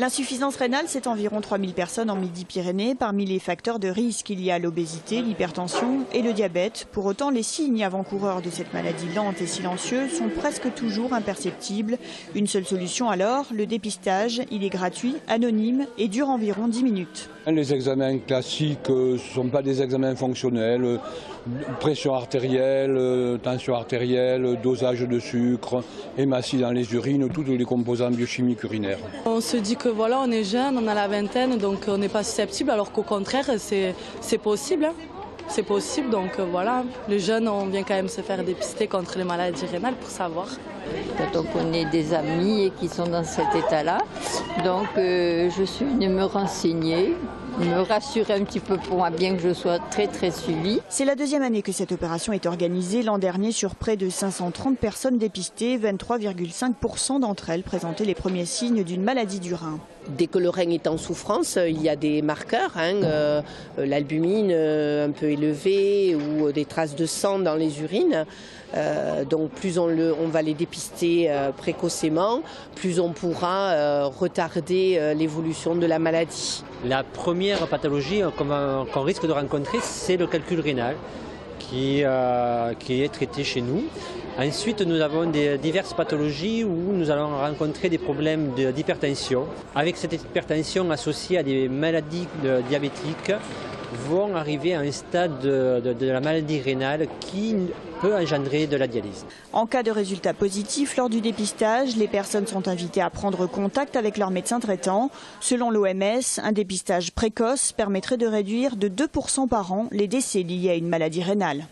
L'insuffisance rénale, c'est environ 3000 personnes en Midi-Pyrénées. Parmi les facteurs de risque, il y a l'obésité, l'hypertension et le diabète. Pour autant, les signes avant-coureurs de cette maladie lente et silencieuse sont presque toujours imperceptibles. Une seule solution alors, le dépistage. Il est gratuit, anonyme et dure environ 10 minutes. Les examens classiques ne sont pas des examens fonctionnels. Pression artérielle, tension artérielle, dosage de sucre, hématie dans les urines, toutes les composants biochimiques urinaires. On se dit que voilà, on est jeune, on a la vingtaine, donc on n'est pas susceptible, alors qu'au contraire, c'est possible. C'est possible, donc voilà, les jeunes, on vient quand même se faire dépister contre les maladies rénales pour savoir. Quand on connaît des amis qui sont dans cet état-là, donc je suis venue me renseigner, me rassurer un petit peu pour moi, bien que je sois très suivie. C'est la deuxième année que cette opération est organisée. L'an dernier, sur près de 530 personnes dépistées, 23,5% d'entre elles présentaient les premiers signes d'une maladie du rein. Dès que le rein est en souffrance, il y a des marqueurs, l'albumine un peu élevée ou des traces de sang dans les urines. Donc plus on va les dépister précocement, plus on pourra retarder l'évolution de la maladie. La première pathologie qu'on risque de rencontrer, c'est le calcul rénal qui est traité chez nous. Ensuite, nous avons diverses pathologies où nous allons rencontrer des problèmes d'hypertension. Avec cette hypertension associée à des maladies diabétiques, vont arriver à un stade de la maladie rénale qui peut engendrer de la dialyse. En cas de résultat positif lors du dépistage, les personnes sont invitées à prendre contact avec leur médecin traitant. Selon l'OMS, un dépistage précoce permettrait de réduire de 2% par an les décès liés à une maladie rénale.